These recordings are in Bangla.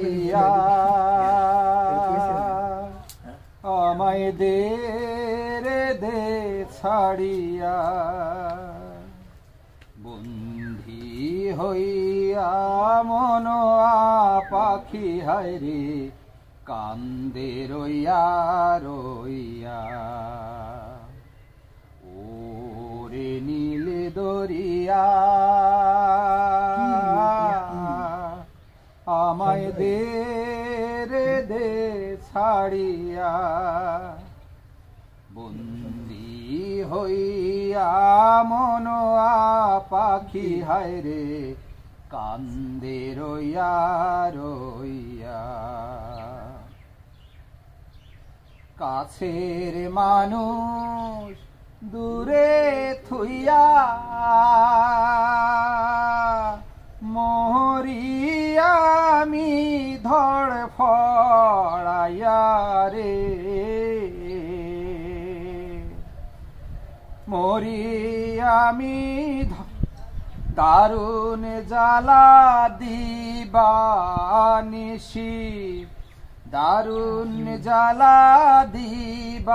হইয়া আমায় দে রে দে ছাড়িয়া বন্ধি হইয়া মন পাখি হায় রে কান্দে রইয়া রইয়া ওরে নীল দরিয়া আমায় দে রে দে ছাড়িয়া বন্দি হইয়া মন পাখি হায় রে কান্দে রইয়া রইয়া কাছের মানুষ দূরে থুইয়া মরিয়া আমি ধড় ফড়াইয়া রে মরিয়া আমি দারুণ জ্বালা দিবানিশি দারুণ জ্বালা দিবানিশি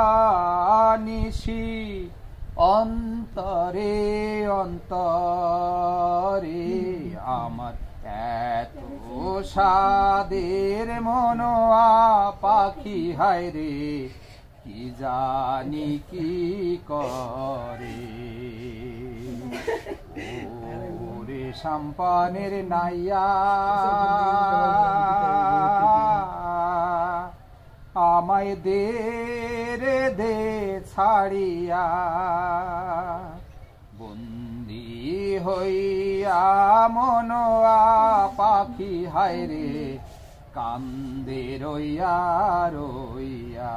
অন্তরে অন্তরে আমার এত সাদের মন পাখি হায় রে কি জানি কি করে ওরে সম্পানের নাইয়া আমায় দে রে দে ছাড়িয়া বন্দি হইয়া মন পাখি হায় রে কান্দে রইয়া রইয়া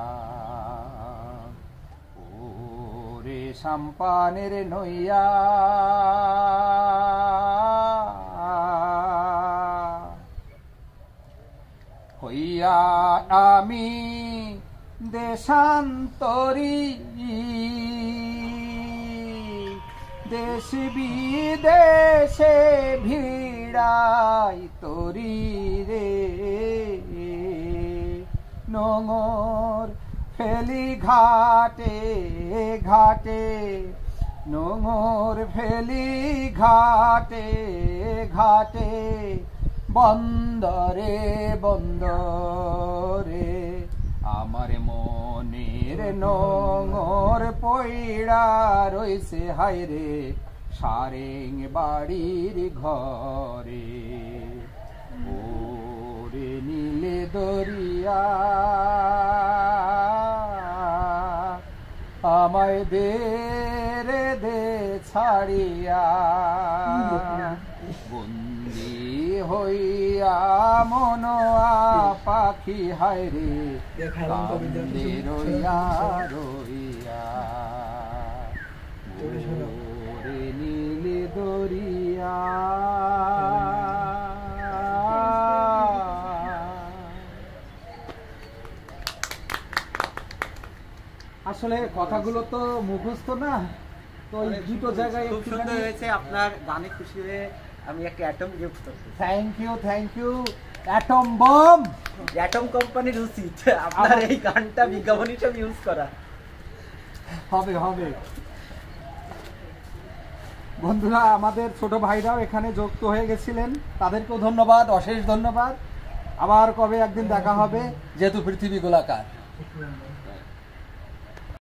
ওরে সম্পানের নইয়া হইয়া আমি দেশান্তরী দেশ বিদেশে ভিড়াই তরি রে নোঙর ফেলি ঘাটে ঘাটে নোঙর ফেলি ঘাটে ঘাটে বন্দরে বন্দরে আমার মনের নোঙর পইড়া রইছে হায় রে সারেং বাড়ির ঘরে ওরে নীলে দরিয়া আমায় দে রে দে ছাড়িয়া বন্দি হইয়া মন পাখি হায় রে কান্দে রইয়া রইয়া ওরে নীল দরিয়া আসলে কথাগুলো তো মুখস্থ না, তো এই দুটো জায়গায় খুব সুন্দর হয়েছে। আপনার গানে খুশি হয়ে আমি একটা অ্যাটম গিফট করছি। Thank you atom bomb. Atom কোম্পানির উচিত আপনার এই গানটা বিজ্ঞাপন হিসেবে ইউজ করা। হবে হবে। বন্ধুরা, আমাদের ছোট ভাইরাও এখানে যুক্ত হয়ে গেছিলেন, তাদেরকেও ধন্যবাদ, অশেষ ধন্যবাদ। আবার কবে একদিন দেখা হবে, যেহেতু পৃথিবী গোলাকার।